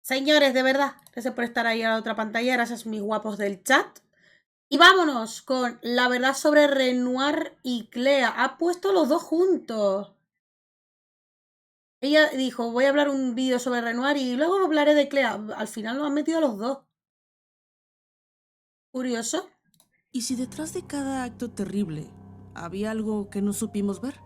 Señores, de verdad, gracias por estar ahí a la otra pantalla, gracias mis guapos del chat. Y vámonos con la verdad sobre Renoir y Clea. Ha puesto los dos juntos. Ella dijo, voy a hablar un vídeo sobre Renoir y luego hablaré de Clea. Al final lo han metido los dos. Curioso. ¿Y si detrás de cada acto terrible había algo que no supimos ver?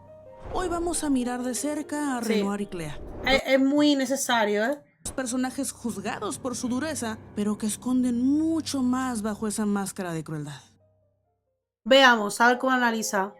Hoy vamos a mirar de cerca a Renoir y Clea. Es muy necesario, ¿eh? Los personajes juzgados por su dureza, pero que esconden mucho más bajo esa máscara de crueldad. Veamos, a ver cómo analiza.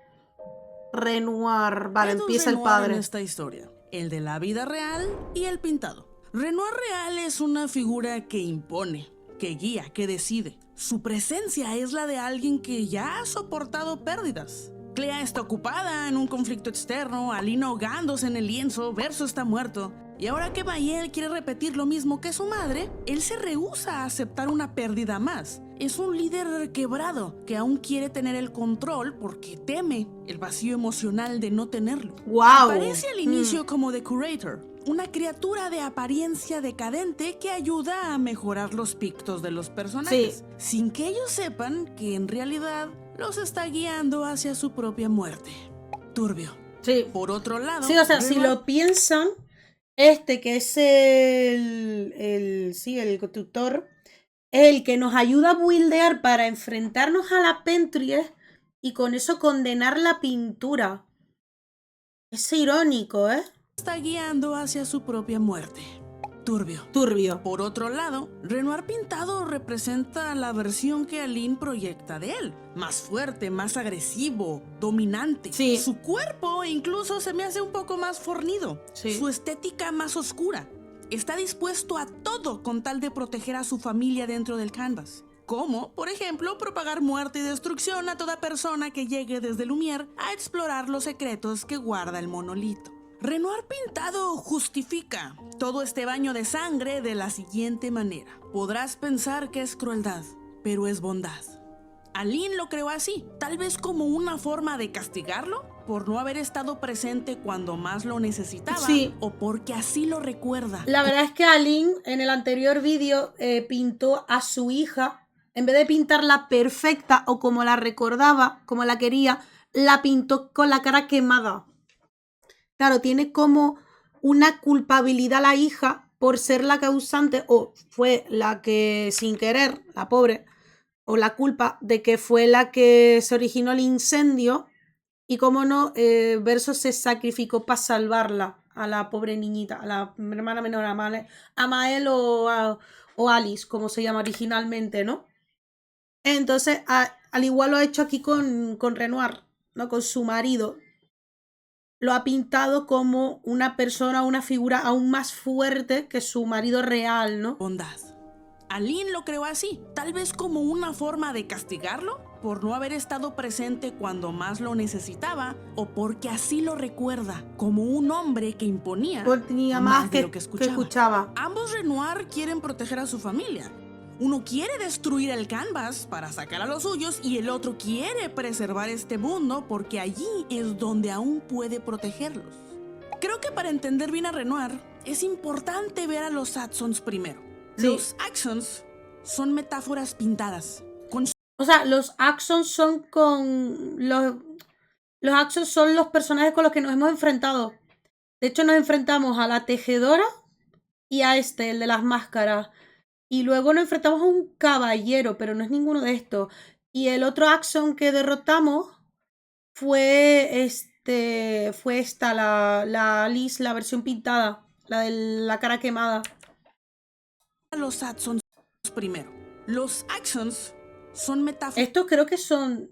Renoir. Vale, Hay dos empieza el Renoir padre. en esta historia, el de la vida real y el pintado. Renoir real es una figura que impone, que guía, que decide. Su presencia es la de alguien que ya ha soportado pérdidas. Clea está ocupada en un conflicto externo, Aline ahogándose en el lienzo, Verso está muerto. Y ahora que Mayel quiere repetir lo mismo que su madre, él se rehúsa a aceptar una pérdida más. Es un líder quebrado que aún quiere tener el control porque teme el vacío emocional de no tenerlo. ¡Wow! Aparece al inicio como The Curator, una criatura de apariencia decadente que ayuda a mejorar los pictos de los personajes, sin que ellos sepan que en realidad los está guiando hacia su propia muerte. Turbio. Sí. Por otro lado... Sí, o sea, si lo piensan, que es el tutor, es el que nos ayuda a buildear para enfrentarnos a la Pentries y con eso condenar la pintura. Es irónico, ¿eh? Está guiando hacia su propia muerte. Turbio. Turbio. Por otro lado, Renoir pintado representa la versión que Aline proyecta de él. Más fuerte, más agresivo, dominante. Sí. Su cuerpo incluso se me hace un poco más fornido. Sí. Su estética más oscura. Está dispuesto a todo con tal de proteger a su familia dentro del canvas. Como, por ejemplo, propagar muerte y destrucción a toda persona que llegue desde Lumière a explorar los secretos que guarda el monolito. Renoir pintado justifica todo este baño de sangre de la siguiente manera. Podrás pensar que es crueldad, pero es bondad. Aline lo creó así, tal vez como una forma de castigarlo por no haber estado presente cuando más lo necesitaba, sí, o porque así lo recuerda. La verdad es que Aline en el anterior vídeo pintó a su hija, en vez de pintarla perfecta o como la recordaba, como la quería, la pintó con la cara quemada. Claro, tiene como una culpabilidad la hija por ser la causante, o fue la que sin querer, la pobre, o la culpa de que fue la que se originó el incendio, y como no, Verso se sacrificó para salvarla, a la pobre niñita, a la hermana menor, a Mael o Alice, como se llama originalmente, ¿no? Entonces, al igual lo ha hecho aquí con Renoir, ¿no? Con su marido. Lo ha pintado como una persona, una figura aún más fuerte que su marido real, ¿no? Bondad. Aline lo creó así, tal vez como una forma de castigarlo por no haber estado presente cuando más lo necesitaba, o porque así lo recuerda, como un hombre que imponía más de lo que escuchaba. Ambos Renoir quieren proteger a su familia. Uno quiere destruir el canvas para sacar a los suyos y el otro quiere preservar este mundo porque allí es donde aún puede protegerlos. Creo que para entender bien a Renoir es importante ver a los Axons primero. Sí. Los Axons son metáforas pintadas. O sea, los Axons son con... Los Axons son los personajes con los que nos hemos enfrentado. De hecho, nos enfrentamos a la tejedora y a el de las máscaras. Y luego nos enfrentamos a un caballero, pero no es ninguno de estos. Y el otro Axon que derrotamos fue la Alice, la versión pintada, la de la cara quemada. Los Axons primero. Los Axons son metáforas. Estos creo que son...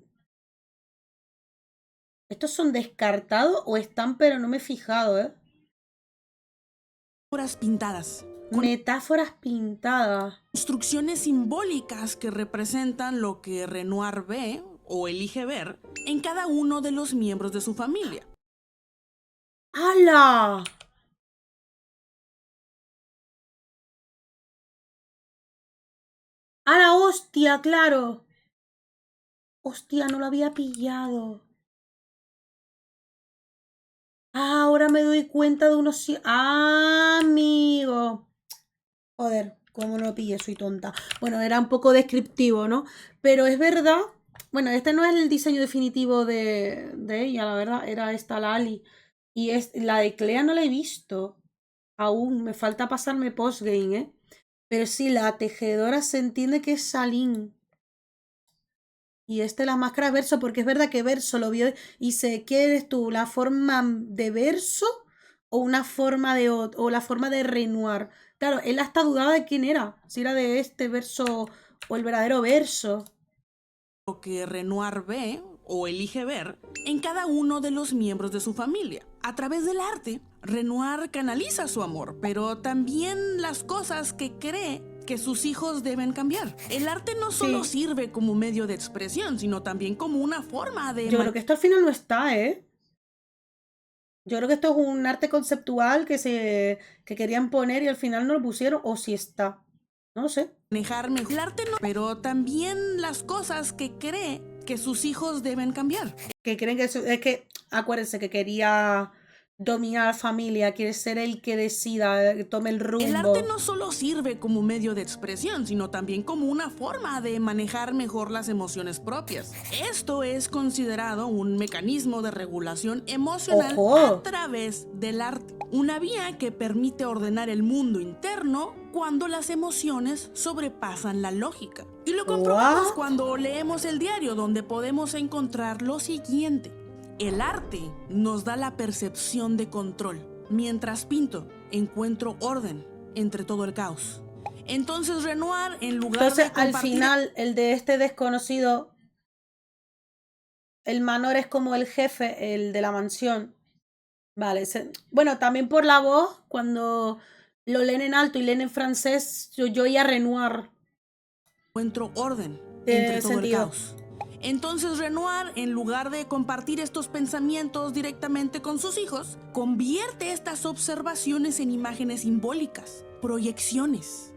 ¿Estos son descartados o están, pero no me he fijado, Pintadas. Metáforas pintadas. Construcciones simbólicas que representan lo que Renoir ve o elige ver en cada uno de los miembros de su familia. ¡Hala! ¡Hala, hostia, claro! Hostia, no lo había pillado. Ah, ahora me doy cuenta de unos... Ah, amigo. Joder, cómo no lo pillé, soy tonta. Bueno, era un poco descriptivo, ¿no? Pero es verdad. Bueno, este no es el diseño definitivo de ella, la verdad. Era esta, la Ali. Y la de Clea no la he visto. Aún me falta pasarme postgame, ¿eh? Pero sí, la tejedora se entiende que es Salín. Y la máscara es Verso, porque es verdad que Verso lo vio y sé, ¿qué eres tú? ¿La forma de Verso o una forma o la forma de Renoir? Claro, él hasta dudaba de quién era, si era de este Verso o el verdadero Verso. Lo que Renoir ve o elige ver en cada uno de los miembros de su familia. A través del arte, Renoir canaliza su amor, pero también las cosas que cree que sus hijos deben cambiar. El arte no solo Sí. sirve como medio de expresión, sino también como una forma de... Yo creo que esto al final no está, ¿eh? Yo creo que esto es un arte conceptual que querían poner y al final no lo pusieron, o si está. No lo sé. manejar mejor. El arte no, pero también las cosas que cree que sus hijos deben cambiar. Que creen que es que, acuérdense que quería dominar a la familia, quiere ser el que decida, que tome el rumbo. El arte no solo sirve como medio de expresión, sino también como una forma de manejar mejor las emociones propias. Esto es considerado un mecanismo de regulación emocional a través del arte. Una vía que permite ordenar el mundo interno cuando las emociones sobrepasan la lógica. Y lo comprobamos cuando leemos el diario, donde podemos encontrar lo siguiente. El arte nos da la percepción de control. Mientras pinto, encuentro orden entre todo el caos. Entonces Renoir, en lugar de al final, el de este desconocido, el Manor es como el jefe, el de la mansión. Vale, bueno, también por la voz, cuando lo leen en alto y leen en francés, yo oía Renoir. Encuentro orden entre todo el caos. Entonces Renoir, en lugar de compartir estos pensamientos directamente con sus hijos, convierte estas observaciones en imágenes simbólicas, proyecciones.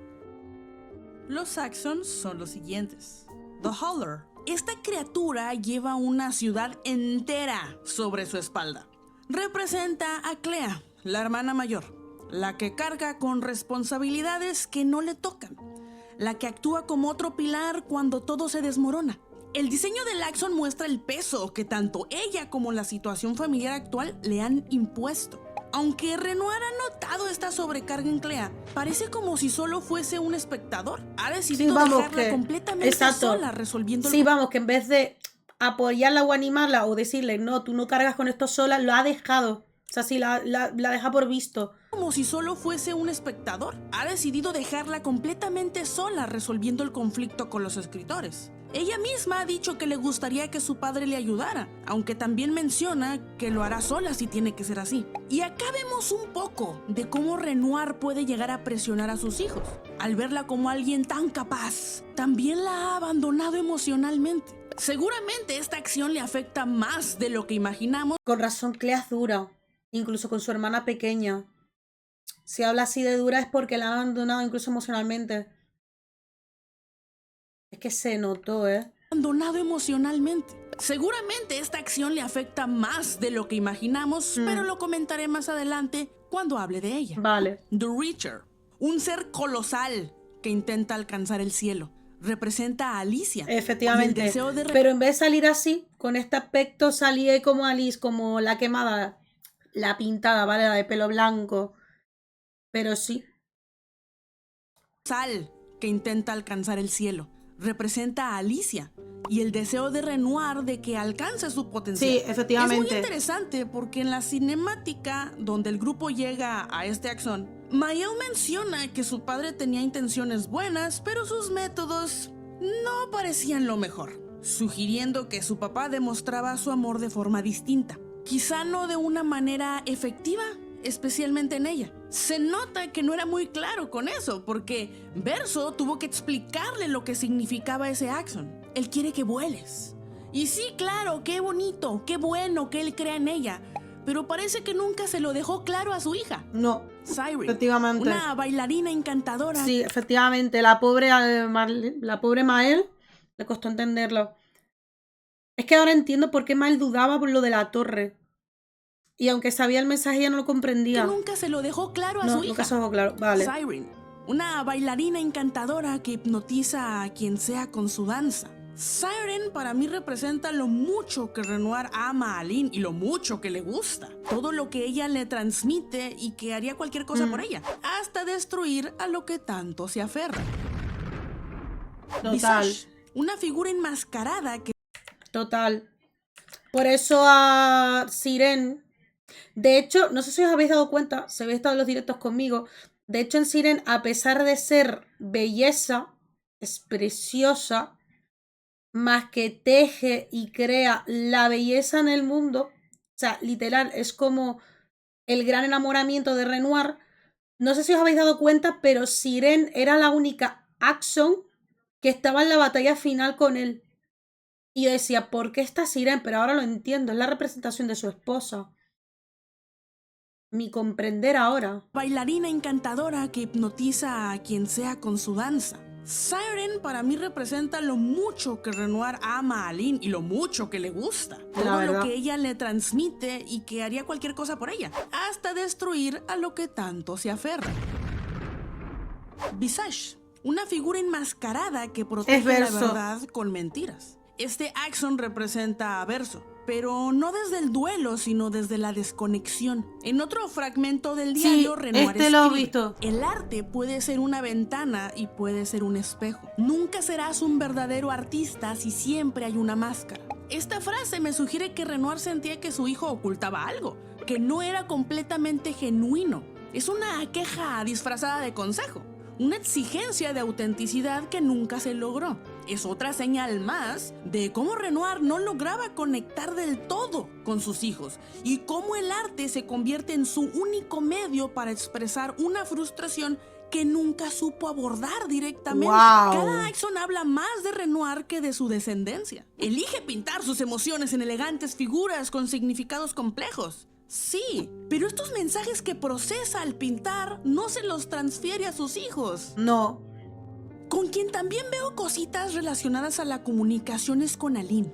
Los Saxons son los siguientes. The Howler. Esta criatura lleva una ciudad entera sobre su espalda. Representa a Clea, la hermana mayor, la que carga con responsabilidades que no le tocan, la que actúa como otro pilar cuando todo se desmorona. El diseño de Laxon muestra el peso que tanto ella como la situación familiar actual le han impuesto. Aunque Renoir ha notado esta sobrecarga en Clea, parece como si solo fuese un espectador. Ha decidido dejarla completamente sola resolviendo el... Sí, vamos, que en vez de apoyarla o animarla o decirle, no, tú no cargas con esto sola, lo ha dejado. O sea, sí, la deja por visto. Como si solo fuese un espectador. Ha decidido dejarla completamente sola resolviendo el conflicto con los escritores. Ella misma ha dicho que le gustaría que su padre le ayudara, aunque también menciona que lo hará sola si tiene que ser así. Y acá vemos un poco de cómo Renoir puede llegar a presionar a sus hijos. Al verla como alguien tan capaz, también la ha abandonado emocionalmente. Seguramente esta acción le afecta más de lo que imaginamos. Con razón, Clea es dura, incluso con su hermana pequeña. Si habla así de dura es porque la han abandonado incluso emocionalmente. Es que se notó, Abandonado emocionalmente. Seguramente esta acción le afecta más de lo que imaginamos, pero lo comentaré más adelante cuando hable de ella. Vale. The Reacher, un ser colosal que intenta alcanzar el cielo. Representa a Alicia. Efectivamente. Pero en vez de salir así, con este aspecto salí como Alice, como la quemada, la pintada, ¿vale? La de pelo blanco. Pero sí. Sal que intenta alcanzar el cielo. Representa a Alicia y el deseo de Renoir de que alcance su potencial. Sí, efectivamente. Es muy interesante porque en la cinemática donde el grupo llega a este axón, Mael menciona que su padre tenía intenciones buenas, pero sus métodos no parecían lo mejor, sugiriendo que su papá demostraba su amor de forma distinta, quizá no de una manera efectiva, especialmente en ella. Se nota que no era muy claro con eso, porque Verso tuvo que explicarle lo que significaba ese axón. Él quiere que vueles. Y sí, claro, qué bonito, qué bueno que él crea en ella, pero parece que nunca se lo dejó claro a su hija. No, Siren, efectivamente. una bailarina encantadora. Sí, efectivamente, la pobre Mael le costó entenderlo. Es que ahora entiendo por qué Mael dudaba por lo de la torre. Y aunque sabía el mensaje, ella no lo comprendía. Que nunca se lo dejó claro a su hija. Nunca se lo dejó claro, vale. Siren, una bailarina encantadora que hipnotiza a quien sea con su danza. Siren para mí representa lo mucho que Renoir ama a Aline y lo mucho que le gusta. Todo lo que ella le transmite y que haría cualquier cosa por ella, hasta destruir a lo que tanto se aferra. Total. Visage, una figura enmascarada que... Total. Por eso a Siren, de hecho, no sé si os habéis dado cuenta, si habéis estado en los directos conmigo, de hecho en Siren, a pesar de ser belleza, es preciosa, más que teje y crea la belleza en el mundo, o sea, literal, es como el gran enamoramiento de Renoir. No sé si os habéis dado cuenta, pero Siren era la única Axon que estaba en la batalla final con él. Y yo decía, ¿por qué está Siren? Pero ahora lo entiendo, es la representación de su esposa. Mi comprender ahora. Bailarina encantadora que hipnotiza a quien sea con su danza. Siren para mí representa lo mucho que Renoir ama a Aline y lo mucho que le gusta. Todo lo que ella le transmite y que haría cualquier cosa por ella, hasta destruir a lo que tanto se aferra. Visage, una figura enmascarada que protege la verdad con mentiras. Este Axon representa a Verso, pero no desde el duelo, sino desde la desconexión. En otro fragmento del diario, Renoir escribe, lo he visto. El arte puede ser una ventana y puede ser un espejo. Nunca serás un verdadero artista si siempre hay una máscara. Esta frase me sugiere que Renoir sentía que su hijo ocultaba algo, que no era completamente genuino. Es una queja disfrazada de consejo. Una exigencia de autenticidad que nunca se logró. Es otra señal más de cómo Renoir no lograba conectar del todo con sus hijos y cómo el arte se convierte en su único medio para expresar una frustración que nunca supo abordar directamente. Wow. Cada Axon habla más de Renoir que de su descendencia. Elige pintar sus emociones en elegantes figuras con significados complejos. Sí, pero estos mensajes que procesa al pintar no se los transfiere a sus hijos. No. Con quien también veo cositas relacionadas a la comunicación es con Aline.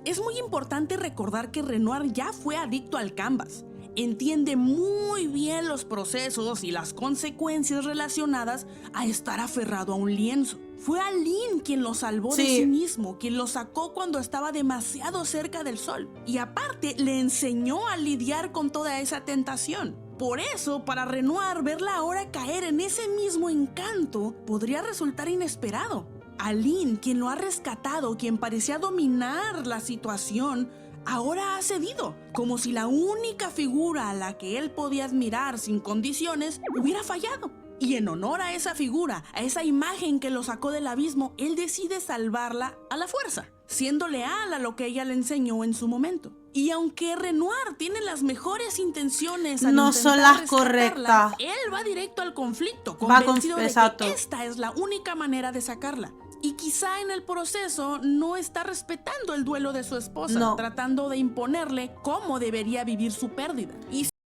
Es muy importante recordar que Renoir ya fue adicto al canvas. Entiende muy bien los procesos y las consecuencias relacionadas a estar aferrado a un lienzo. Fue Aline quien lo salvó de sí mismo, quien lo sacó cuando estaba demasiado cerca del sol. Y aparte, le enseñó a lidiar con toda esa tentación. Por eso, para Renoir, verla ahora caer en ese mismo encanto podría resultar inesperado. Aline, quien lo ha rescatado, quien parecía dominar la situación, ahora ha cedido, como si la única figura a la que él podía admirar sin condiciones hubiera fallado. Y en honor a esa figura, a esa imagen que lo sacó del abismo, él decide salvarla a la fuerza, siendo leal a lo que ella le enseñó en su momento. Y aunque Renoir tiene las mejores intenciones al no son las correctas, él va directo al conflicto, convencido de que esta es la única manera de sacarla. Y quizá en el proceso no está respetando el duelo de su esposa, tratando de imponerle cómo debería vivir su pérdida.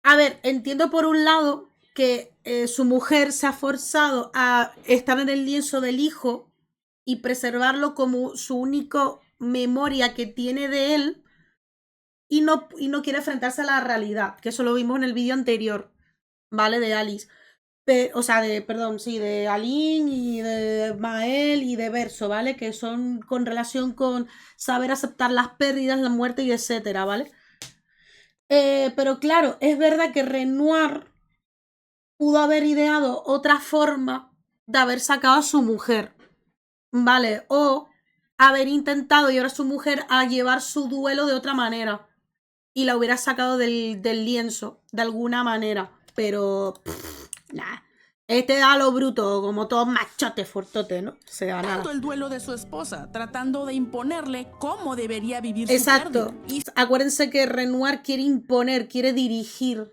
A ver, entiendo por un lado que su mujer se ha forzado a estar en el lienzo del hijo y preservarlo como su única memoria que tiene de él y no quiere enfrentarse a la realidad, que eso lo vimos en el vídeo anterior, ¿vale? De Alice. O sea, de Aline y de Mael y de Verso, ¿vale? Que son con relación con saber aceptar las pérdidas, la muerte y etcétera, ¿vale? Pero claro, es verdad que Renoir pudo haber ideado otra forma de haber sacado a su mujer, ¿vale? O haber intentado llevar a su mujer a llevar su duelo de otra manera y la hubiera sacado del lienzo de alguna manera, pero nah. Este da lo bruto, como todos machotes fortotes, ¿no? O sea, nada. El duelo de su esposa, tratando de imponerle cómo debería vivir su pérdida. Exacto. Acuérdense que Renoir quiere imponer, quiere dirigir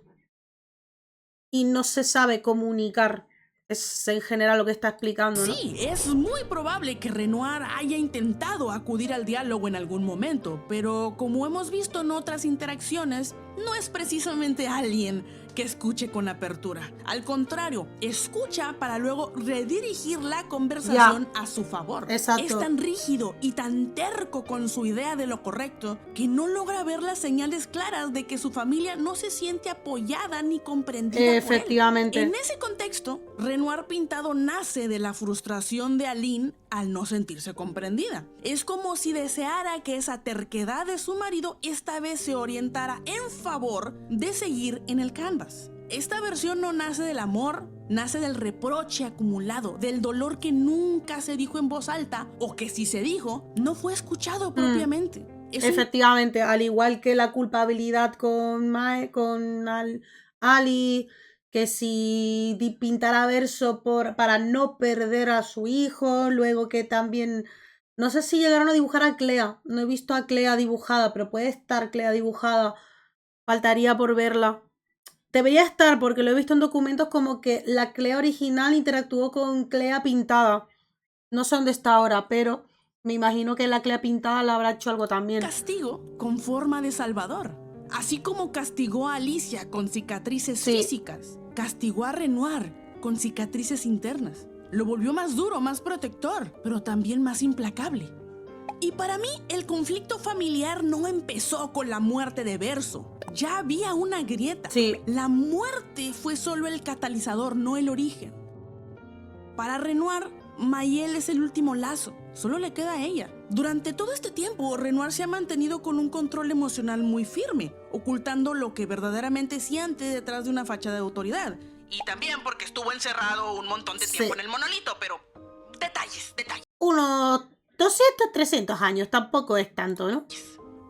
y no se sabe comunicar. Es en general lo que está explicando, ¿no? Sí, es muy probable que Renoir haya intentado acudir al diálogo en algún momento, pero como hemos visto en otras interacciones, no es precisamente alguien que escuche con apertura. Al contrario, escucha para luego redirigir la conversación a su favor. Exacto. Es tan rígido y tan terco con su idea de lo correcto que no logra ver las señales claras de que su familia no se siente apoyada ni comprendida Efectivamente. por él. En ese contexto, Renoir Pintado nace de la frustración de Aline al no sentirse comprendida. Es como si deseara que esa terquedad de su marido esta vez se orientara en favor de seguir en el canvas. Esta versión no nace del amor, nace del reproche acumulado, del dolor que nunca se dijo en voz alta o que si se dijo, no fue escuchado propiamente. Efectivamente, al igual que la culpabilidad con Ali, que si pintara verso para no perder a su hijo, luego que también, no sé si llegaron a dibujar a Clea, no he visto a Clea dibujada, pero puede estar Clea dibujada, faltaría por verla. Debería estar porque lo he visto en documentos como que la Clea original interactuó con Clea pintada. No sé dónde está ahora, pero me imagino que la Clea pintada la habrá hecho algo también. Castigo con forma de salvador. Así como castigó a Alicia con cicatrices físicas, castigó a Renoir con cicatrices internas. Lo volvió más duro, más protector, pero también más implacable. Y para mí, el conflicto familiar no empezó con la muerte de Verso. Ya había una grieta. La muerte fue solo el catalizador, no el origen. Para Renoir, Mayel es el último lazo. Solo le queda a ella. Durante todo este tiempo, Renoir se ha mantenido con un control emocional muy firme, ocultando lo que verdaderamente siente detrás de una fachada de autoridad. Y también porque estuvo encerrado un montón de tiempo en el monolito, pero detalles. Unos 200, 300 años, tampoco es tanto, ¿no?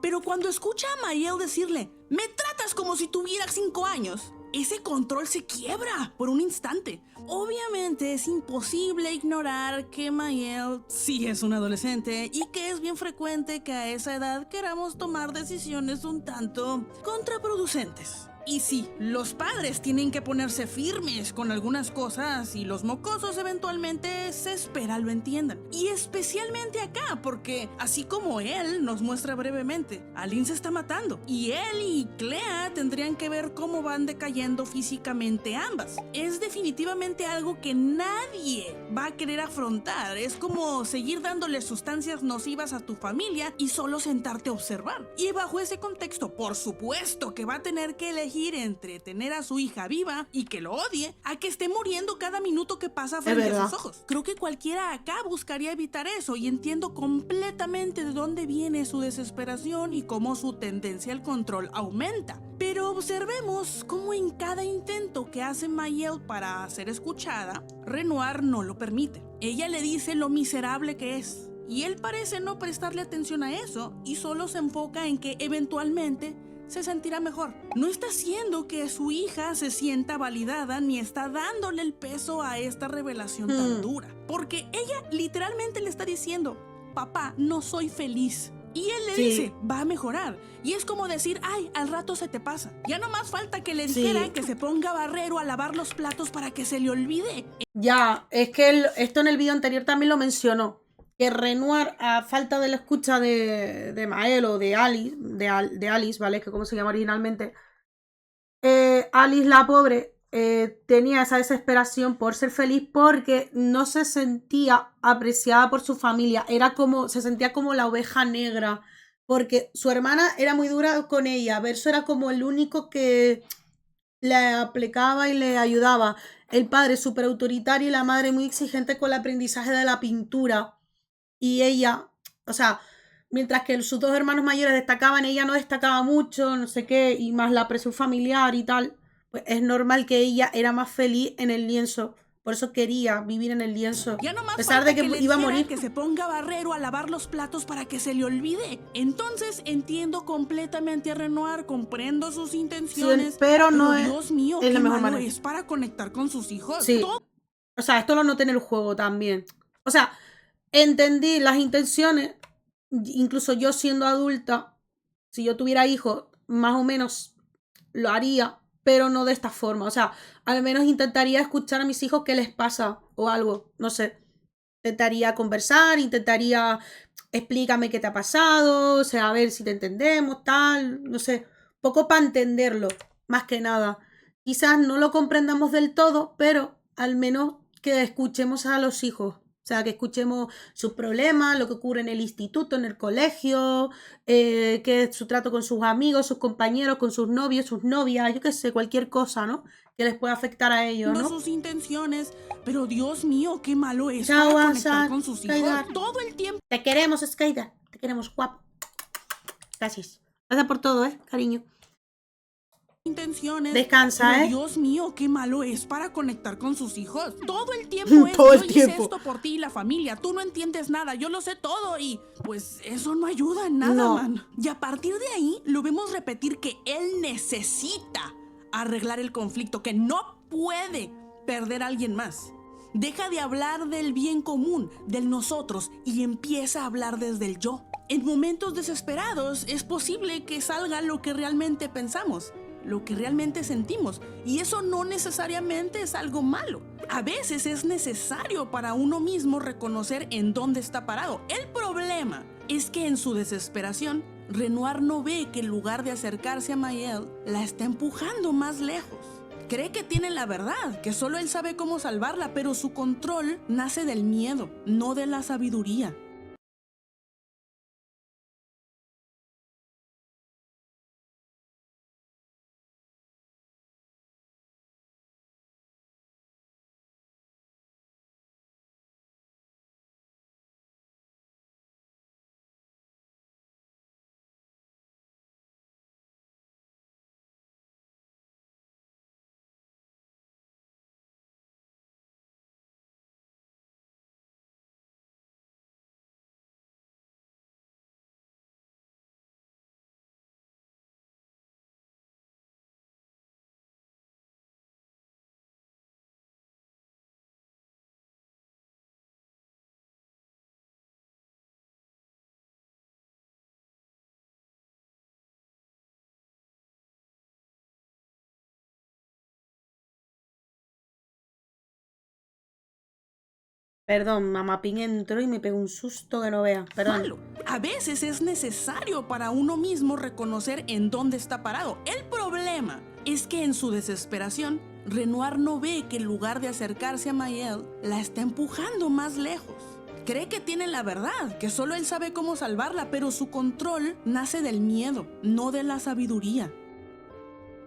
Pero cuando escucha a Mayel decirle, me tratas como si tuvieras 5 años, ese control se quiebra por un instante. Obviamente es imposible ignorar que Mayel sí es un adolescente y que es bien frecuente que a esa edad queramos tomar decisiones un tanto contraproducentes. Y sí, los padres tienen que ponerse firmes con algunas cosas y los mocosos eventualmente se espera lo entiendan. Y especialmente acá, porque así como él nos muestra brevemente, Aline se está matando y él y Clea tendrían que ver cómo van decayendo físicamente ambas. Es definitivamente algo que nadie va a querer afrontar. Es como seguir dándole sustancias nocivas a tu familia y solo sentarte a observar. Y bajo ese contexto, por supuesto que va a tener que elegir entre tener a su hija viva y que lo odie a que esté muriendo cada minuto que pasa frente a sus ojos. Creo que cualquiera acá buscaría evitar eso y entiendo completamente de dónde viene su desesperación y cómo su tendencia al control aumenta. Pero observemos cómo en cada intento que hace Mayel para ser escuchada, Renoir no lo permite. Ella le dice lo miserable que es y él parece no prestarle atención a eso y solo se enfoca en que eventualmente se sentirá mejor. No está haciendo que su hija se sienta validada ni está dándole el peso a esta revelación tan dura. Porque ella literalmente le está diciendo, papá, no soy feliz. Y él le dice, va a mejorar. Y es como decir, ay, al rato se te pasa. Ya no más falta que le dijera que se ponga barrero a lavar los platos para que se le olvide. Ya, es que esto en el video anterior también lo mencionó. Que Renoir, a falta de la escucha de Mael o de Alice, de Alice, ¿vale? Que como se llama originalmente, Alice la pobre tenía esa desesperación por ser feliz porque no se sentía apreciada por su familia, se sentía como la oveja negra, porque su hermana era muy dura con ella, Verso era como el único que le aplicaba y le ayudaba, el padre súper autoritario y la madre muy exigente con el aprendizaje de la pintura. Y ella, o sea, mientras que sus dos hermanos mayores destacaban, ella no destacaba mucho, no sé qué, y más la presión familiar y tal, pues es normal que ella era más feliz en el lienzo. Por eso quería vivir en el lienzo. Ya no más a pesar de que iba a morir. Que se ponga barrero a lavar los platos para que se le olvide. Entonces entiendo completamente a Renoir, comprendo sus intenciones. Sí, pero no Dios mío, es la qué mejor malo manera. es para conectar con sus hijos. Sí. O sea, esto lo noté en el juego también. O sea, entendí las intenciones, incluso yo siendo adulta, si yo tuviera hijos, más o menos lo haría, pero no de esta forma. O sea, al menos intentaría escuchar a mis hijos qué les pasa o algo, no sé. Intentaría conversar, intentaría explícame qué te ha pasado, o sea, a ver si te entendemos, tal, no sé. Poco para entenderlo, más que nada. quizás no lo comprendamos del todo, pero al menos que escuchemos a los hijos. O sea, que escuchemos sus problemas, lo que ocurre en el instituto, en el colegio, que es su trato con sus amigos, sus compañeros, con sus novios, sus novias, yo qué sé, cualquier cosa, ¿no? Que les pueda afectar a ellos, ¿no? sus intenciones, pero Dios mío, qué malo es Chao, para conectar Asad, con sus Skylar. hijos todo el tiempo. Te queremos, Skylar. Te queremos, guapo. Gracias. Gracias por todo, cariño. Intenciones. Descansa, Pero Dios mío, qué malo es para conectar con sus hijos. Todo el tiempo es Todo el yo hice tiempo. esto por ti y la familia. Tú no entiendes nada, yo lo sé todo y pues eso no ayuda en nada, No. man. Y a partir de ahí lo vemos repetir que él necesita arreglar el conflicto, que no puede perder a alguien más. Deja de hablar del bien común, del nosotros, y empieza a hablar desde el yo. En momentos desesperados es posible que salga lo que realmente pensamos, lo que realmente sentimos, y eso no necesariamente es algo malo. A veces es necesario para uno mismo reconocer en dónde está parado. El problema es que en su desesperación, Renoir no ve que en lugar de acercarse a Mayel, la está empujando más lejos. Cree que tiene la verdad, que solo él sabe cómo salvarla, pero su control nace del miedo, no de la sabiduría. Perdón, mamá Pin entró y me pegó un susto que no vea. Perdón. Malo. A veces es necesario para uno mismo reconocer en dónde está parado. El problema es que en su desesperación, Renoir no ve que en lugar de acercarse a Mayel, la está empujando más lejos. Cree que tiene la verdad, que solo él sabe cómo salvarla, pero su control nace del miedo, no de la sabiduría.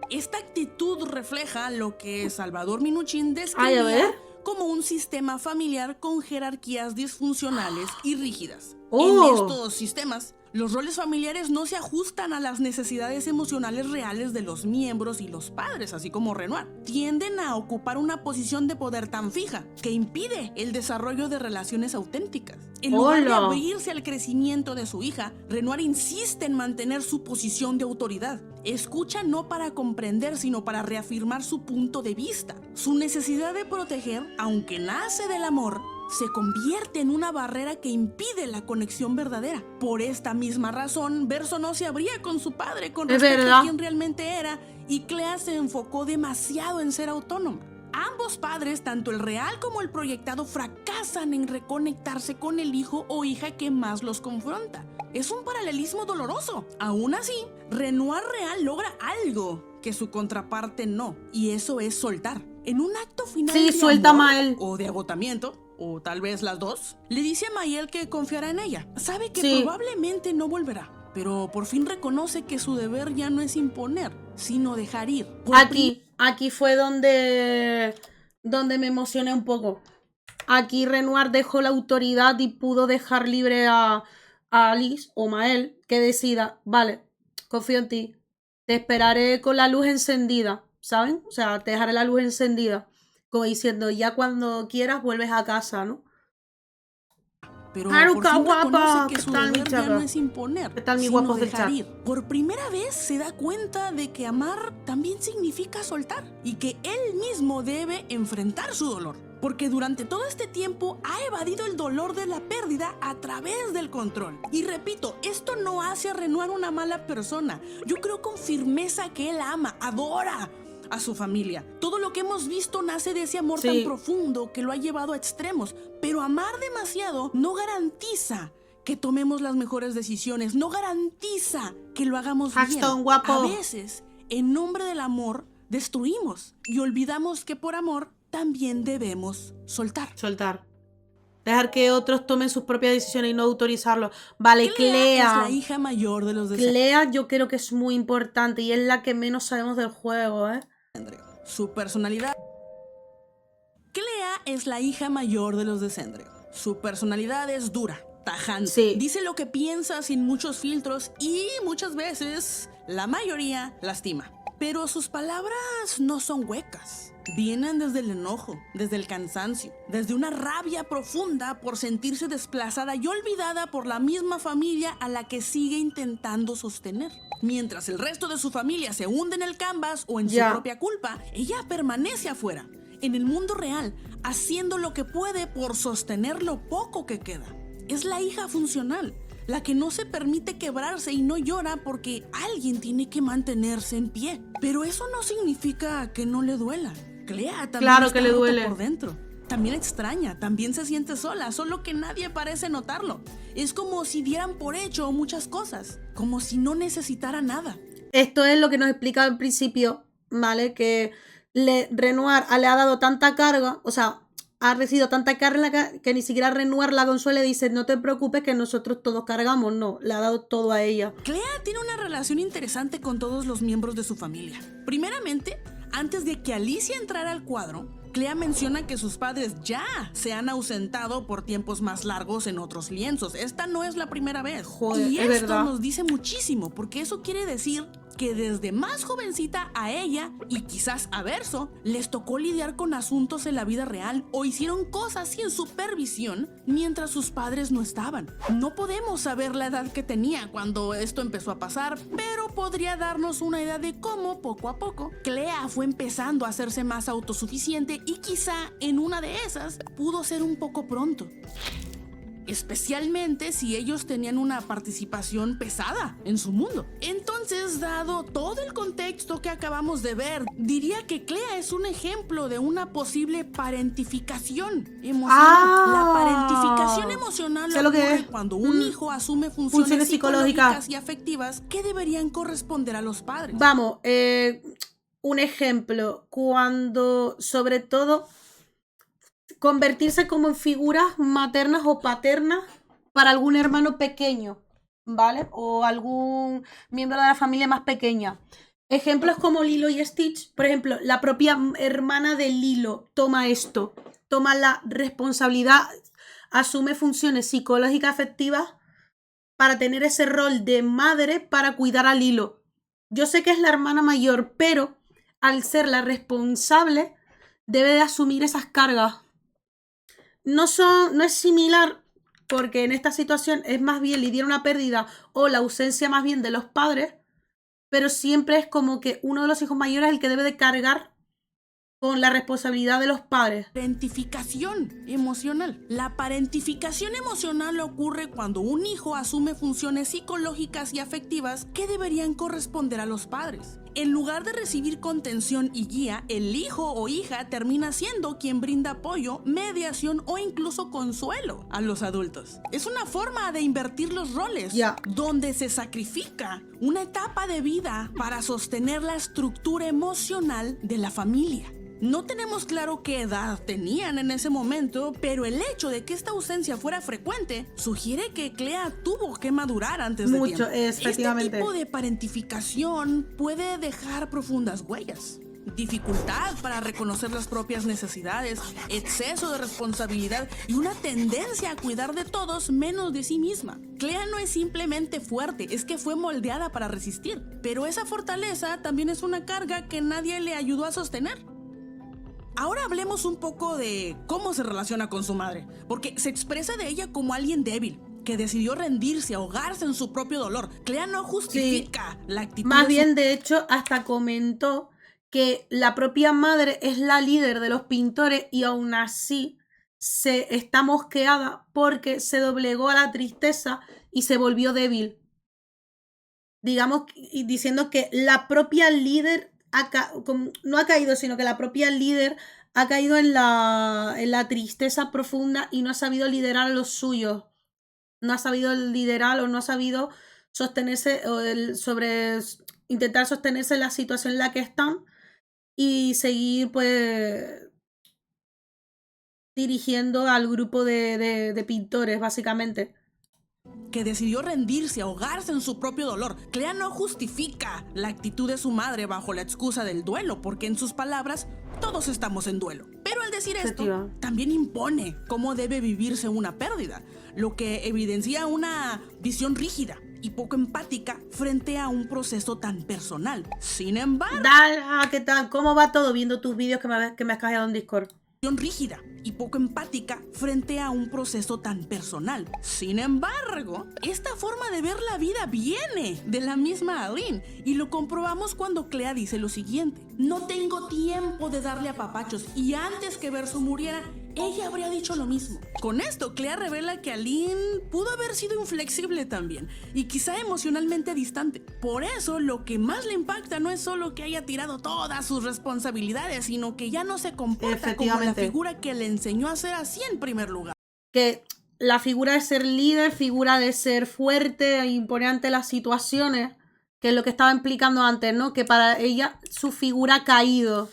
Esta actitud refleja lo que Salvador Minuchin Ay, a ver. describía como un sistema familiar con jerarquías disfuncionales y rígidas. Oh. En estos sistemas, los roles familiares no se ajustan a las necesidades emocionales reales de los miembros y los padres, así como Renoir. Tienden a ocupar una posición de poder tan fija que impide el desarrollo de relaciones auténticas. En lugar de Hola. abrirse al crecimiento de su hija, Renoir insiste en mantener su posición de autoridad. Escucha no para comprender, sino para reafirmar su punto de vista. Su necesidad de proteger, aunque nace del amor, se convierte en una barrera que impide la conexión verdadera. Por esta misma razón, Verso no se abría con su padre con Es respecto verdad. a quién realmente era, y Clea se enfocó demasiado en ser autónoma. Ambos padres, tanto el real como el proyectado, fracasan en reconectarse con el hijo o hija que más los confronta. Es un paralelismo doloroso. Aún así, Renoir real logra algo que su contraparte no, y eso es soltar. En un acto final Sí, de suelta amor Mael. o de agotamiento, o tal vez las dos, le dice a Mayel que confiará en ella. Sabe que Sí. probablemente no volverá, pero por fin reconoce que su deber ya no es imponer, sino dejar ir. Aquí fue donde me emocioné un poco. Aquí Renoir dejó la autoridad y pudo dejar libre a Alice o Mael que decida, vale, confío en ti, te esperaré con la luz encendida, ¿saben? O sea, te dejaré la luz encendida, como diciendo, ya cuando quieras vuelves a casa, ¿no? Pero Haruka, por fin guapa. reconoce que ¿Qué su tal, mi deber ya chava? no es imponer, ¿Qué tal, mi sino guapos del dejar chat? ir. Por primera vez se da cuenta de que amar también significa soltar y que él mismo debe enfrentar su dolor. Porque durante todo este tiempo ha evadido el dolor de la pérdida a través del control. Y repito, esto no hace a Renoir una mala persona. Yo creo con firmeza que él ama, adora a su familia. Todo lo que hemos visto nace de ese amor tan profundo que lo ha llevado a extremos. Pero amar demasiado no garantiza que tomemos las mejores decisiones, no garantiza que lo hagamos bien. Guapo. A veces, en nombre del amor, destruimos y olvidamos que por amor también debemos soltar. Soltar. Dejar que otros tomen sus propias decisiones y no autorizarlo. Vale, Clea es la Clea. hija mayor de los descendrios. Clea yo creo que es muy importante y es la que menos sabemos del juego, ¿eh? Su personalidad. Clea es la hija mayor de los descendrios. Su personalidad es dura, tajante. Sí. Dice lo que piensa sin muchos filtros y muchas veces, la mayoría, lastima. Pero sus palabras no son huecas. Vienen desde el enojo, desde el cansancio, desde una rabia profunda por sentirse desplazada y olvidada por la misma familia a la que sigue intentando sostener. Mientras el resto de su familia se hunde en el canvas o en su propia culpa, ella permanece afuera, en el mundo real, haciendo lo que puede por sostener lo poco que queda. Es la hija funcional, la que no se permite quebrarse y no llora porque alguien tiene que mantenerse en pie. Pero eso no significa que no le duela. Clea también está le rota duele por dentro. También extraña, también se siente sola, solo que nadie parece notarlo. Es como si dieran por hecho muchas cosas, como si no necesitara nada. Esto es lo que nos explica al principio, ¿vale? Que Renoir le ha dado tanta carga, o sea, ha recibido tanta carga que ni siquiera Renoir la consuela y dice, no te preocupes que nosotros todos cargamos. No, le ha dado todo a ella. Clea tiene una relación interesante con todos los miembros de su familia. Primeramente, antes de que Alicia entrara al cuadro, Clea menciona que sus padres ya se han ausentado por tiempos más largos en otros lienzos. Esta no es la primera vez. Joder, y es esto verdad. nos dice muchísimo, porque eso quiere decir que desde más jovencita a ella y quizás a Verso les tocó lidiar con asuntos en la vida real o hicieron cosas sin supervisión mientras sus padres no estaban. No podemos saber la edad que tenía cuando esto empezó a pasar, pero podría darnos una idea de cómo poco a poco Clea fue empezando a hacerse más autosuficiente y quizá en una de esas pudo ser un poco pronto. Especialmente si ellos tenían una participación pesada en su mundo. Entonces, dado todo el contexto que acabamos de ver, diría que Clea es un ejemplo de una posible parentificación emocional. La parentificación emocional ocurre cuando un hijo asume funciones psicológicas y afectivas que deberían corresponder a los padres. Vamos, un ejemplo, cuando sobre todo convertirse como en figuras maternas o paternas para algún hermano pequeño, ¿vale? O algún miembro de la familia más pequeña. Ejemplos como Lilo y Stitch, por ejemplo, la propia hermana de Lilo toma esto, toma la responsabilidad, asume funciones psicológicas afectivas para tener ese rol de madre para cuidar a Lilo. Yo sé que es la hermana mayor, pero al ser la responsable debe de asumir esas cargas. No es similar porque en esta situación es más bien lidiar una pérdida o la ausencia más bien de los padres, pero siempre es como que uno de los hijos mayores es el que debe de cargar con la responsabilidad de los padres. Parentificación emocional. La parentificación emocional ocurre cuando un hijo asume funciones psicológicas y afectivas que deberían corresponder a los padres. En lugar de recibir contención y guía, el hijo o hija termina siendo quien brinda apoyo, mediación o incluso consuelo a los adultos. Es una forma de invertir los roles, donde se sacrifica una etapa de vida para sostener la estructura emocional de la familia. No tenemos claro qué edad tenían en ese momento, pero el hecho de que esta ausencia fuera frecuente sugiere que Clea tuvo que madurar antes de tiempo. Efectivamente. Este tipo de parentificación puede dejar profundas huellas. Dificultad para reconocer las propias necesidades, exceso de responsabilidad y una tendencia a cuidar de todos menos de sí misma. Clea no es simplemente fuerte, es que fue moldeada para resistir. Pero esa fortaleza también es una carga que nadie le ayudó a sostener. Ahora hablemos un poco de cómo se relaciona con su madre, porque se expresa de ella como alguien débil, que decidió rendirse, ahogarse en su propio dolor. Clea no justifica la actitud. Más bien, de hecho, hasta comentó que la propia madre es la líder de los pintores y aún así se está mosqueada porque se doblegó a la tristeza y se volvió débil. Digamos, y diciendo que la propia líder no ha caído, sino que la propia líder ha caído en la tristeza profunda y no ha sabido liderar a los suyos. No ha sabido liderar o no ha sabido sostenerse intentar sostenerse en la situación en la que están y seguir pues dirigiendo al grupo de pintores, básicamente. Que decidió rendirse, ahogarse en su propio dolor. Clea no justifica la actitud de su madre bajo la excusa del duelo, porque en sus palabras, todos estamos en duelo. Pero al decir esto, Efectiva. también impone cómo debe vivirse una pérdida, lo que evidencia una visión rígida y poco empática frente a un proceso tan personal. Sin embargo, ¿Qué tal? ¿Cómo va todo viendo tus vídeos que me has cagado en Discord? rígida y poco empática frente a un proceso tan personal. Sin embargo, esta forma de ver la vida viene de la misma Aline y lo comprobamos cuando Clea dice lo siguiente: no tengo tiempo de darle apapachos, y antes que Verso muriera, ella habría dicho lo mismo. Con esto, Clea revela que Aline pudo haber sido inflexible también y quizá emocionalmente distante. Por eso, lo que más le impacta no es solo que haya tirado todas sus responsabilidades, sino que ya no se comporta como la figura que le enseñó a ser así en primer lugar. Que la figura de ser líder, figura de ser fuerte e imponer ante las situaciones, que es lo que estaba implicando antes, ¿no? Que para ella su figura ha caído.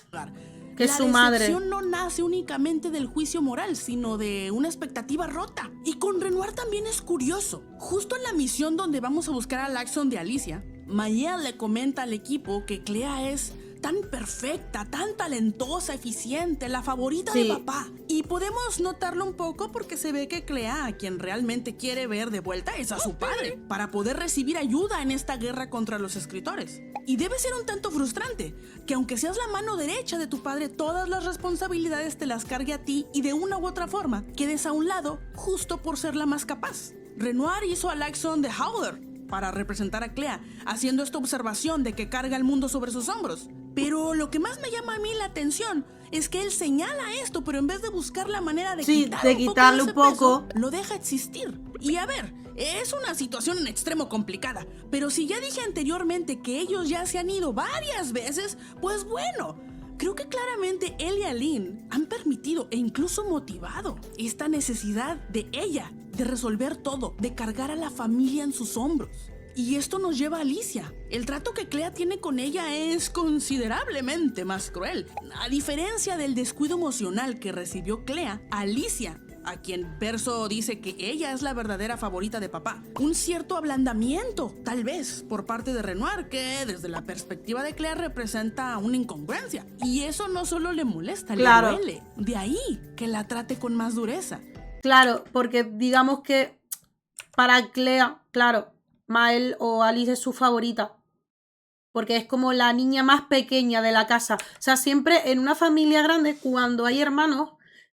Que es su madre. La decepción no nace únicamente del juicio moral, sino de una expectativa rota. Y con Renoir también es curioso. Justo en la misión donde vamos a buscar al Axon de Alicia, Mayel le comenta al equipo que Clea es tan perfecta, tan talentosa, eficiente, la favorita de papá. Y podemos notarlo un poco porque se ve que Clea, a quien realmente quiere ver de vuelta, es a su padre, para poder recibir ayuda en esta guerra contra los escritores. Y debe ser un tanto frustrante, que aunque seas la mano derecha de tu padre, todas las responsabilidades te las cargue a ti y de una u otra forma quedes a un lado justo por ser la más capaz. Renoir hizo al Axon de Howler para representar a Clea, haciendo esta observación de que carga el mundo sobre sus hombros. Pero lo que más me llama a mí la atención es que él señala esto, pero en vez de buscar la manera de quitarle un poco, lo deja existir. Y a ver, es una situación en extremo complicada, pero si ya dije anteriormente que ellos ya se han ido varias veces, pues bueno, creo que claramente él y Aline han permitido e incluso motivado esta necesidad de ella de resolver todo, de cargar a la familia en sus hombros. Y esto nos lleva a Alicia. El trato que Clea tiene con ella es considerablemente más cruel. A diferencia del descuido emocional que recibió Clea, Alicia, a quien Verso dice que ella es la verdadera favorita de papá, un cierto ablandamiento, tal vez, por parte de Renoir, que desde la perspectiva de Clea representa una incongruencia. Y eso no solo le molesta, le duele. De ahí que la trate con más dureza. Claro, porque digamos que para Clea, claro, Mael o Alice es su favorita, porque es como la niña más pequeña de la casa. O sea, siempre en una familia grande, cuando hay hermanos,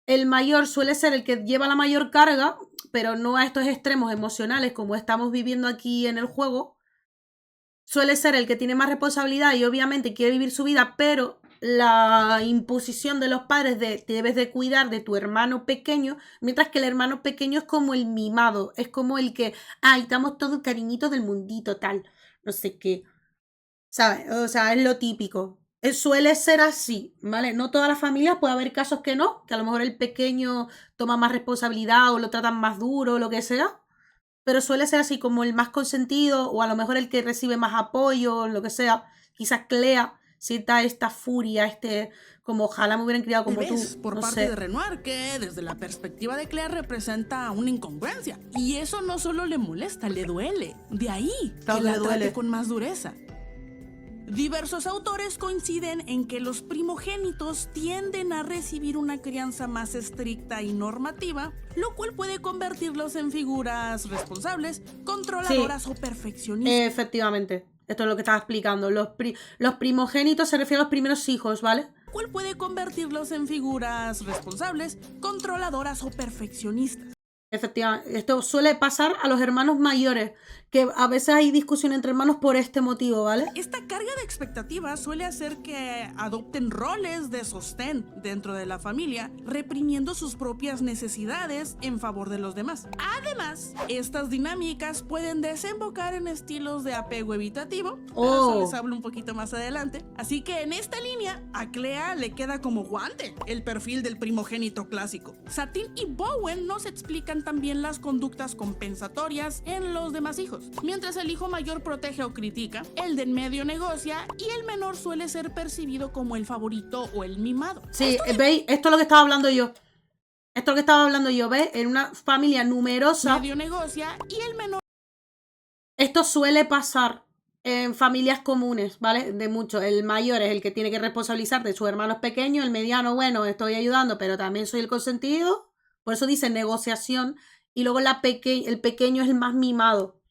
el mayor suele ser el que lleva la mayor carga, pero no a estos extremos emocionales como estamos viviendo aquí en el juego. Suele ser el que tiene más responsabilidad y obviamente quiere vivir su vida, pero la imposición de los padres de te debes de cuidar de tu hermano pequeño, mientras que el hermano pequeño es como el mimado, es como el que, estamos todos cariñitos del mundito, tal, no sé qué, ¿sabes? O sea, es lo típico. Suele ser así, ¿vale? No todas las familias, puede haber casos que no, que a lo mejor el pequeño toma más responsabilidad o lo tratan más duro o lo que sea, pero suele ser así como el más consentido o a lo mejor el que recibe más apoyo o lo que sea. Quizás Clea sienta esta furia, como ojalá me hubieran criado como tú. Por parte de Renoir, que desde la perspectiva de Clea representa una incongruencia. Y eso no solo le molesta, le duele. De ahí que la trate con más dureza. Diversos autores coinciden en que los primogénitos tienden a recibir una crianza más estricta y normativa, lo cual puede convertirlos en figuras responsables, controladoras o perfeccionistas. Efectivamente, esto es lo que estaba explicando. Los primogénitos se refiere a los primeros hijos, ¿vale? Cual puede convertirlos en figuras responsables, controladoras o perfeccionistas. Efectivamente, esto suele pasar a los hermanos mayores, que a veces hay discusión entre hermanos por este motivo, ¿vale? Esta carga de expectativas suele hacer que adopten roles de sostén dentro de la familia, reprimiendo sus propias necesidades en favor de los demás. Además, estas dinámicas pueden desembocar en estilos de apego evitativo. Eso les hablo un poquito más adelante. Así que en esta línea, a Clea le queda como guante el perfil del primogénito clásico. Satine y Bowen nos explican también las conductas compensatorias en los demás hijos. Mientras el hijo mayor protege o critica, el de en medio negocia y el menor suele ser percibido como el favorito o el mimado. Sí, ¿veis? Esto es lo que estaba hablando yo. Esto es lo que estaba hablando yo, ¿ves? En una familia numerosa. Medio negocia y el menor. Esto suele pasar en familias comunes, ¿vale? De mucho. El mayor es el que tiene que responsabilizar de sus hermanos pequeños. El mediano, bueno, estoy ayudando, pero también soy el consentido. Por eso dice negociación. Y luego el pequeño es el más mimado.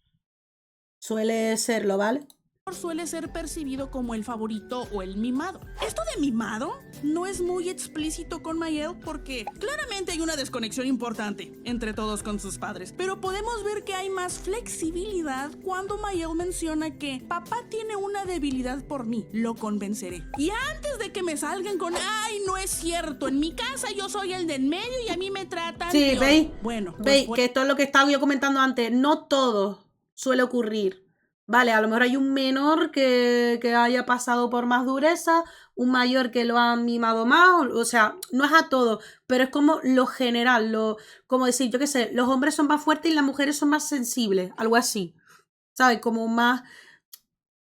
Suele serlo, ¿vale? Suele ser percibido como el favorito o el mimado. Esto de mimado no es muy explícito con Mayel porque claramente hay una desconexión importante entre todos con sus padres, pero podemos ver que hay más flexibilidad cuando Mayel menciona que papá tiene una debilidad por mí, lo convenceré. Y antes de que me salgan con ay, no es cierto, en mi casa yo soy el de en medio y a mí me tratan sí, peor. ¿veis? Bueno, ¿Veis? Que esto es lo que estaba yo comentando antes. No todo suele ocurrir. Vale, a lo mejor hay un menor que haya pasado por más dureza, un mayor que lo han mimado más, o sea, no es a todo, pero es como lo general, como decir, yo qué sé, los hombres son más fuertes y las mujeres son más sensibles, algo así, ¿sabes? Como más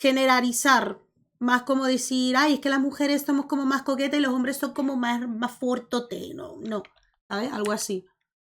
generalizar, más como decir, ay, es que las mujeres somos como más coquetas y los hombres son como más fuertotes, no, ¿sabes? Algo así.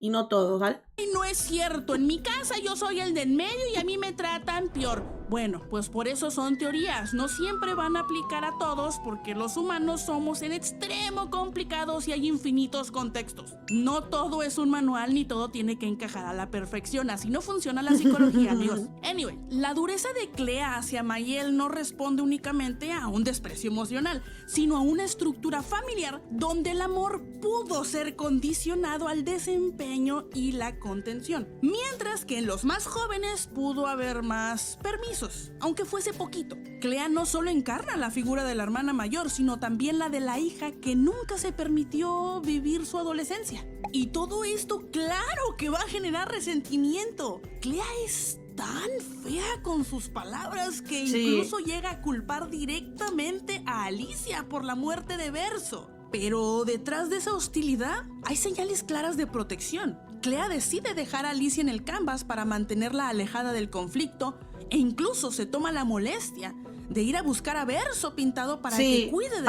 Y no todos, ¿vale? No es cierto, en mi casa yo soy el de en medio y a mí me tratan peor. Bueno, pues por eso son teorías, no siempre van a aplicar a todos porque los humanos somos en extremo complicados y hay infinitos contextos. No todo es un manual ni todo tiene que encajar a la perfección, así no funciona la psicología, amigos. Anyway, la dureza de Clea hacia Mayel no responde únicamente a un desprecio emocional, sino a una estructura familiar donde el amor pudo ser condicionado al desempeño y la contención, mientras que en los más jóvenes pudo haber más permisos, aunque fuese poquito. Clea no solo encarna la figura de la hermana mayor, sino también la de la hija que nunca se permitió vivir su adolescencia. Y todo esto, claro que va a generar resentimiento. Clea es tan fea con sus palabras que incluso llega a culpar directamente a Alicia por la muerte de Verso. Pero detrás de esa hostilidad hay señales claras de protección. Clea decide dejar a Alicia en el canvas para mantenerla alejada del conflicto e incluso se toma la molestia de ir a buscar a Verso pintado para que cuide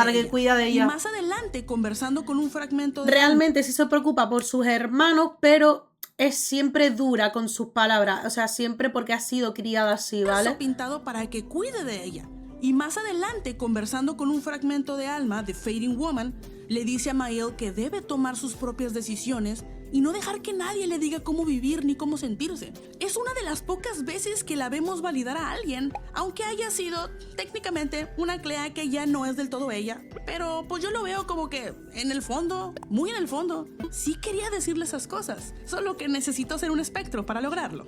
de ella. Y más adelante, conversando con un fragmento de... Realmente sí se preocupa por sus hermanos, pero es siempre dura con sus palabras. O sea, siempre porque ha sido criada así, ¿vale? Verso pintado para que cuide de ella. Y más adelante, conversando con un fragmento de Alma, de Fading Woman, le dice a Mayel que debe tomar sus propias decisiones y no dejar que nadie le diga cómo vivir ni cómo sentirse. Es una de las pocas veces que la vemos validar a alguien, aunque haya sido técnicamente una Clea que ya no es del todo ella. Pero pues yo lo veo como que en el fondo, muy en el fondo, sí quería decirle esas cosas, solo que necesitó ser un espectro para lograrlo.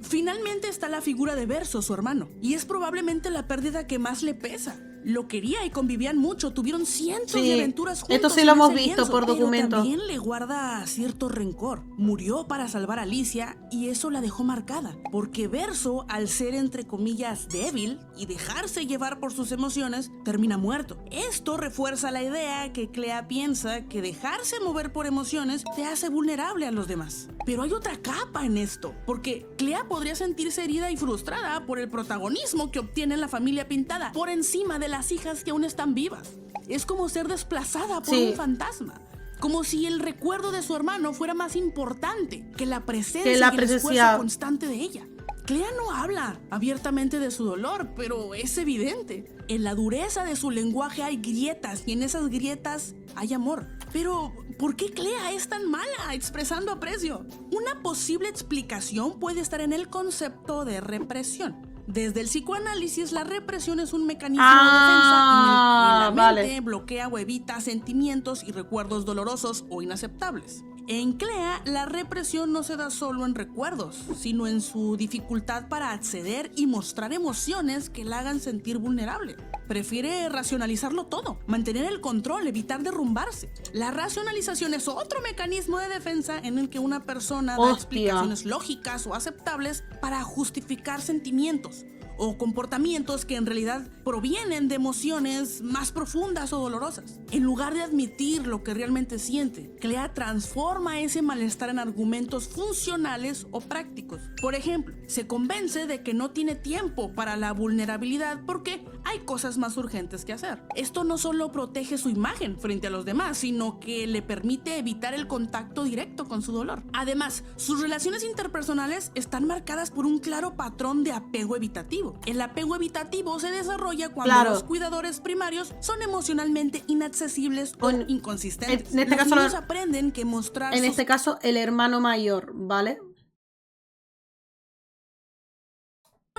Finalmente está la figura de Verso, su hermano, y es probablemente la pérdida que más le pesa. Lo quería y convivían mucho, tuvieron cientos de aventuras juntos. Esto sí lo hemos visto por documentos. Pero también le guarda cierto rencor. Murió para salvar a Alicia y eso la dejó marcada, porque Verso, al ser entre comillas débil y dejarse llevar por sus emociones, termina muerto. Esto refuerza la idea que Clea piensa que dejarse mover por emociones te hace vulnerable a los demás. Pero hay otra capa en esto, porque Clea podría sentirse herida y frustrada por el protagonismo que obtiene la familia pintada por encima de las hijas que aún están vivas. Es como ser desplazada por un fantasma. Como si el recuerdo de su hermano fuera más importante que la presencia y el esfuerzo constante de ella. Clea no habla abiertamente de su dolor, pero es evidente. En la dureza de su lenguaje hay grietas y en esas grietas hay amor. Pero, ¿por qué Clea es tan mala expresando aprecio? Una posible explicación puede estar en el concepto de represión. Desde el psicoanálisis, la represión es un mecanismo de defensa en el que la mente bloquea o evita sentimientos y recuerdos dolorosos o inaceptables. En Clea, la represión no se da solo en recuerdos, sino en su dificultad para acceder y mostrar emociones que la hagan sentir vulnerable. Prefiere racionalizarlo todo, mantener el control, evitar derrumbarse. La racionalización es otro mecanismo de defensa en el que una persona da explicaciones lógicas o aceptables para justificar sentimientos o comportamientos que en realidad provienen de emociones más profundas o dolorosas. En lugar de admitir lo que realmente siente, Clea transforma ese malestar en argumentos funcionales o prácticos. Por ejemplo, se convence de que no tiene tiempo para la vulnerabilidad porque hay cosas más urgentes que hacer. Esto no solo protege su imagen frente a los demás, sino que le permite evitar el contacto directo con su dolor. Además, sus relaciones interpersonales están marcadas por un claro patrón de apego evitativo. El apego evitativo se desarrolla cuando los cuidadores primarios son emocionalmente inaccesibles o inconsistentes. En este los caso, niños aprenden que mostrar en este caso, el hermano mayor, ¿vale?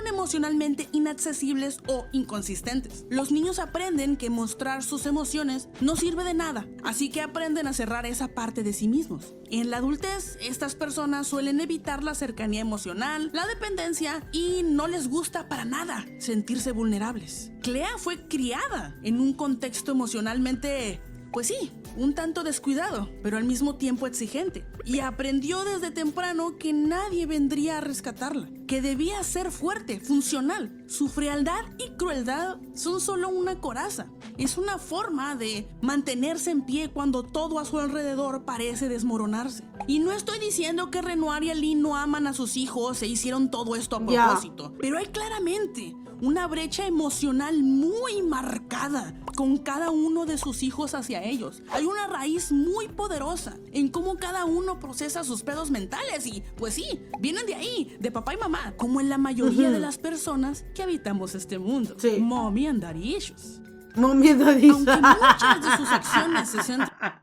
Emocionalmente inaccesibles o inconsistentes. Los niños aprenden que mostrar sus emociones no sirve de nada, así que aprenden a cerrar esa parte de sí mismos. En la adultez, estas personas suelen evitar la cercanía emocional, la dependencia y no les gusta para nada sentirse vulnerables. Clea fue criada en un contexto emocionalmente, pues sí, un tanto descuidado, pero al mismo tiempo exigente. Y aprendió desde temprano que nadie vendría a rescatarla, que debía ser fuerte, funcional. Su frialdad y crueldad son solo una coraza. Es una forma de mantenerse en pie cuando todo a su alrededor parece desmoronarse. Y no estoy diciendo que Renoir y Aline no aman a sus hijos e hicieron todo esto a propósito, pero hay claramente una brecha emocional muy marcada con cada uno de sus hijos hacia ellos. Hay una raíz muy poderosa en cómo cada uno procesa sus pedos mentales y, pues sí, vienen de ahí, de papá y mamá, como en la mayoría de las personas que habitamos este mundo. Sí. Mommy and daddy issues. Mommy and daddy issues. Aunque muchas de sus acciones se centran...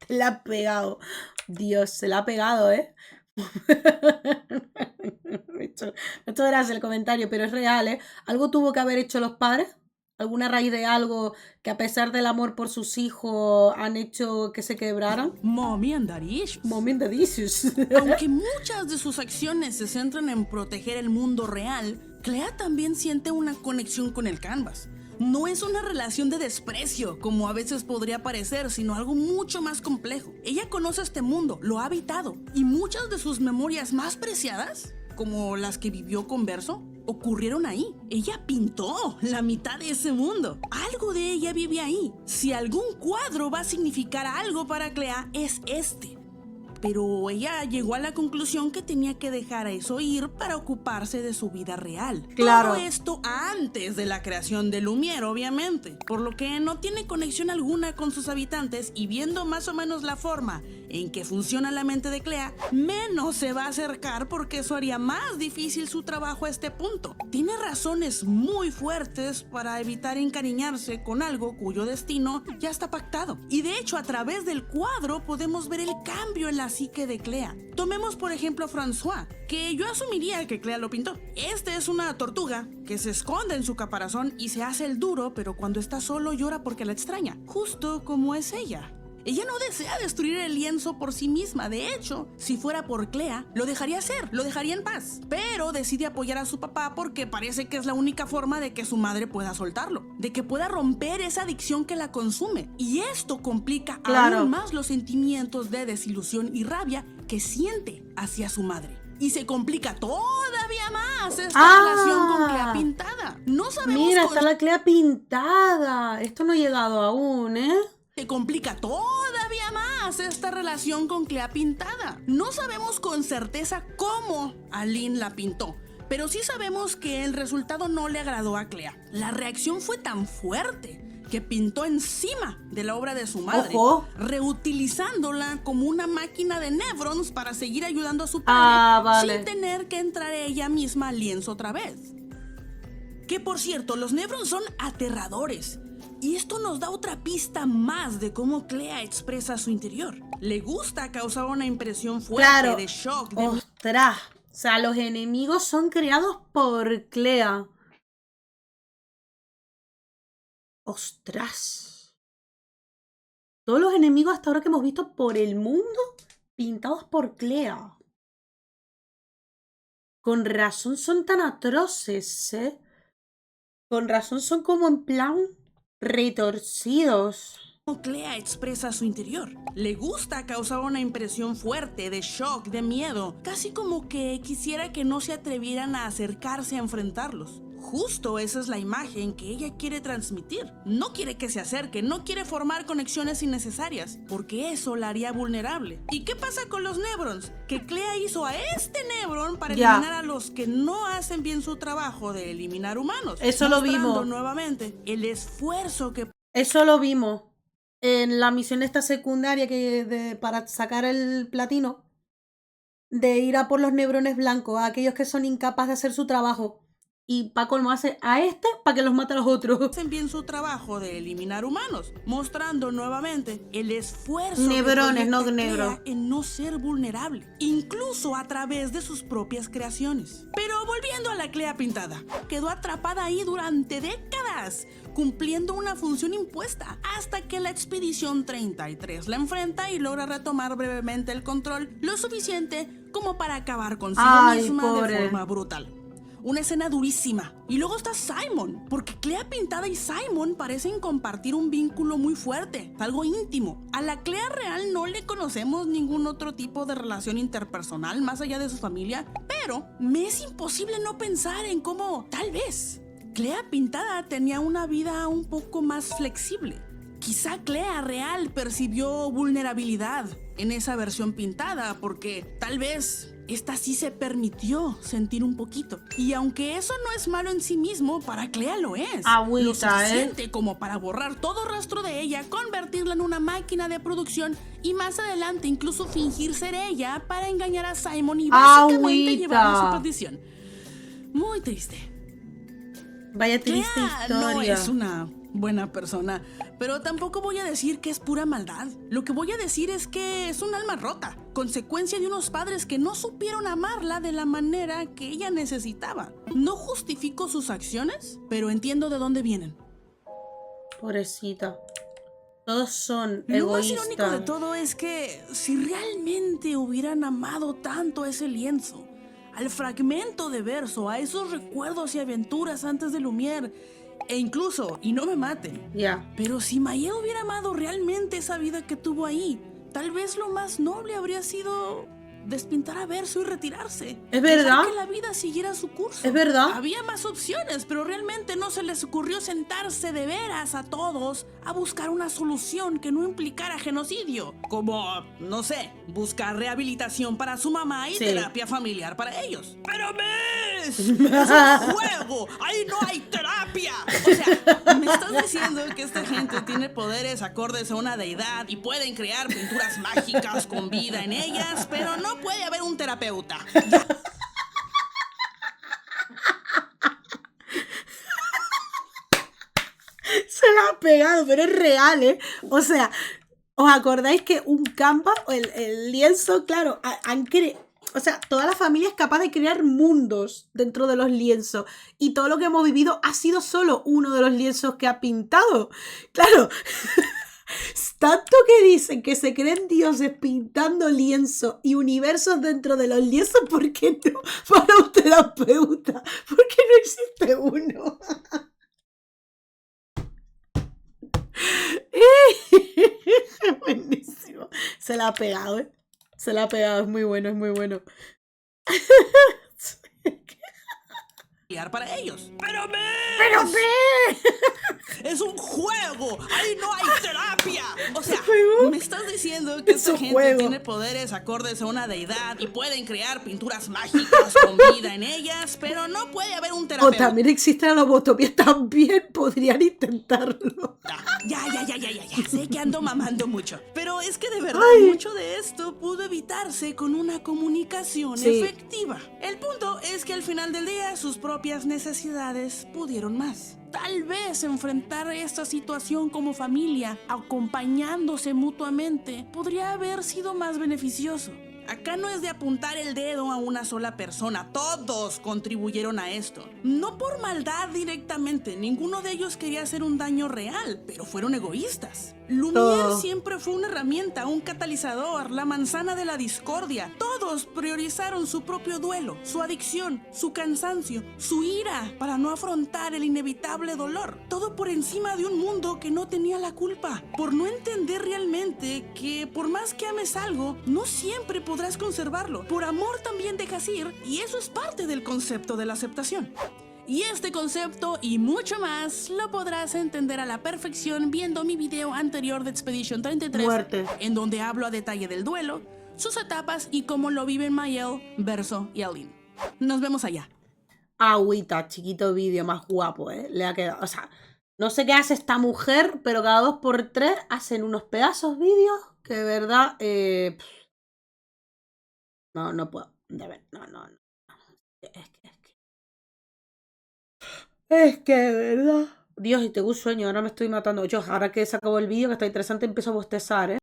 Te la ha pegado. Dios, se la ha pegado, ¿eh? Esto era el comentario, pero es real, ¿eh? Algo tuvo que haber hecho los padres, alguna raíz de algo que a pesar del amor por sus hijos han hecho que se quebraran. Mommy and daddy issues. Mommy and daddy issues. Aunque muchas de sus acciones se centran en proteger el mundo real, Clea también siente una conexión con el canvas. No es una relación de desprecio, como a veces podría parecer, sino algo mucho más complejo. Ella conoce este mundo, lo ha habitado, y muchas de sus memorias más preciadas, como las que vivió con Verso, ocurrieron ahí. Ella pintó la mitad de ese mundo. Algo de ella vive ahí. Si algún cuadro va a significar algo para Clea, es este. Pero ella llegó a la conclusión que tenía que dejar a eso ir para ocuparse de su vida real. Claro. Todo esto antes de la creación de Lumière, obviamente. Por lo que no tiene conexión alguna con sus habitantes y viendo más o menos la forma en que funciona la mente de Clea, menos se va a acercar porque eso haría más difícil su trabajo a este punto. Tiene razones muy fuertes para evitar encariñarse con algo cuyo destino ya está pactado. Y de hecho, a través del cuadro podemos ver el cambio en la psique de Clea. Tomemos por ejemplo a François, que yo asumiría que Clea lo pintó. Este es una tortuga que se esconde en su caparazón y se hace el duro, pero cuando está solo llora porque la extraña, justo como es ella. Ella no desea destruir el lienzo por sí misma. De hecho, si fuera por Clea, lo dejaría hacer, lo dejaría en paz. Pero decide apoyar a su papá porque parece que es la única forma de que su madre pueda soltarlo, de que pueda romper esa adicción que la consume. Y esto complica aún más los sentimientos de desilusión y rabia que siente hacia su madre. Y se complica todavía más esta relación con Clea pintada. No sabemos. Mira, está la Clea pintada. Esto no ha llegado aún, ¿eh? Se complica todavía más esta relación con Clea pintada. No sabemos con certeza cómo Aline la pintó, pero sí sabemos que el resultado no le agradó a Clea. La reacción fue tan fuerte que pintó encima de la obra de su madre, reutilizándola como una máquina de Nevrons para seguir ayudando a su padre sin tener que entrar ella misma al lienzo otra vez. Que por cierto, los Nevrons son aterradores. Y esto nos da otra pista más de cómo Clea expresa su interior. Le gusta causar una impresión fuerte de shock. ¡Ostras! O sea, los enemigos son creados por Clea. ¡Ostras! Todos los enemigos hasta ahora que hemos visto por el mundo pintados por Clea. Con razón son tan atroces, ¿eh? Con razón son como en plan retorcidos. Clea expresa su interior. Le gusta causar una impresión fuerte, de shock, de miedo, casi como que quisiera que no se atrevieran a acercarse a enfrentarlos. Justo esa es la imagen que ella quiere transmitir. No quiere que se acerque, no quiere formar conexiones innecesarias, porque eso la haría vulnerable. ¿Y qué pasa con los Nebrons? Que Clea hizo a este Nebron para eliminar a los que no hacen bien su trabajo de eliminar humanos. Eso lo vimos. Nuevamente el esfuerzo que... Eso lo vimos en la misión esta secundaria para sacar el platino, de ir a por los Nebrones blancos, a aquellos que son incapaces de hacer su trabajo. Y pa' colmo hace a este para que los mate a los otros. Hacen bien su trabajo de eliminar humanos, mostrando nuevamente el esfuerzo Nebrones, no negros, en no ser vulnerable, incluso a través de sus propias creaciones. Pero volviendo a la Clea pintada, quedó atrapada ahí durante décadas, cumpliendo una función impuesta, hasta que la Expedición 33 la enfrenta y logra retomar brevemente el control, lo suficiente como para acabar consigo misma de forma brutal. Una escena durísima. Y luego está Simon, porque Clea pintada y Simon parecen compartir un vínculo muy fuerte, algo íntimo. A la Clea real no le conocemos ningún otro tipo de relación interpersonal más allá de su familia, pero me es imposible no pensar en cómo, tal vez, Clea pintada tenía una vida un poco más flexible. Quizá Clea real percibió vulnerabilidad en esa versión pintada, porque tal vez esta sí se permitió sentir un poquito. Y aunque eso no es malo en sí mismo, para Clea lo es. Agüita, lo suficiente como para borrar todo rastro de ella, convertirla en una máquina de producción y más adelante incluso fingir ser ella para engañar a Simon y básicamente llevarlo a su perdición. Muy triste. Vaya triste historia. No es una buena persona, pero tampoco voy a decir que es pura maldad. Lo que voy a decir es que es un alma rota, consecuencia de unos padres que no supieron amarla de la manera que ella necesitaba. No justifico sus acciones, pero entiendo de dónde vienen. Pobrecita. Todos son egoístas. Lo más irónico de todo es que si realmente hubieran amado tanto a ese lienzo, al fragmento de verso, a esos recuerdos y aventuras antes de Lumière, e incluso, y no me maten, pero si Mayet hubiera amado realmente esa vida que tuvo ahí, tal vez lo más noble habría sido despintar a verso y retirarse. Es verdad. Dejar que la vida siguiera su curso. Es verdad. Había más opciones, pero realmente no se les ocurrió sentarse de veras a todos a buscar una solución que no implicara genocidio. Como, no sé, buscar rehabilitación para su mamá y terapia familiar para ellos. ¡Pero Miss! ¡Es un juego! ¡Ahí no hay terapia! O sea, me estás diciendo que esta gente tiene poderes acordes a una deidad y pueden crear pinturas mágicas con vida en ellas, pero no puede haber un terapeuta. Se la ha pegado, pero es real, ¿eh? O sea, ¿os acordáis que un canvas, el lienzo, claro, o sea, toda la familia es capaz de crear mundos dentro de los lienzos y todo lo que hemos vivido ha sido solo uno de los lienzos que ha pintado. Claro. Tanto que dicen que se creen dioses pintando lienzos y universos dentro de los lienzos, ¿por qué no para un terapeuta? ¿Por qué no existe uno? Buenísimo. Se la ha pegado, ¿eh? Se la ha pegado, es muy bueno, es muy bueno. Para ellos. ¡Pero ¡Es un juego! ¡Ahí no hay terapia! O sea, me estás diciendo que esta gente tiene poderes acordes a una deidad y pueden crear pinturas mágicas con vida en ellas, pero no puede haber un terapeuta. O también existe la lobotomía, también podrían intentarlo. Ya. Sé que ando mamando mucho, pero es que de verdad mucho de esto pudo evitarse con una comunicación efectiva. El punto es que al final del día sus propias necesidades pudieron más. Tal vez enfrentar esta situación como familia, acompañándose mutuamente, podría haber sido más beneficioso. Acá no es de apuntar el dedo a una sola persona, todos contribuyeron a esto. No por maldad directamente, ninguno de ellos quería hacer un daño real, pero fueron egoístas. Lumière Todo. siempre fue una herramienta, un catalizador, la manzana de la discordia. Todos priorizaron su propio duelo, su adicción, su cansancio, su ira, para no afrontar el inevitable dolor. Todo por encima de un mundo que no tenía la culpa. Por no entender realmente que por más que ames algo, no siempre podrás conservarlo. Por amor también dejas ir, y eso es parte del concepto de la aceptación. Y este concepto y mucho más lo podrás entender a la perfección viendo mi video anterior de Expedition 33, Muerte. en donde hablo a detalle del duelo, sus etapas y cómo lo viven Mayel, Verso y Aline. Nos vemos allá. Agüita, chiquito vídeo más guapo, Le ha quedado. O sea, no sé qué hace esta mujer, pero cada 2x3 hacen unos pedazos vídeos que de verdad. No puedo. De ver, no. Es que de verdad. Dios, y tengo un sueño, ahora me estoy matando. Yo, ahora que se acabó el vídeo, que está interesante, empiezo a bostezar,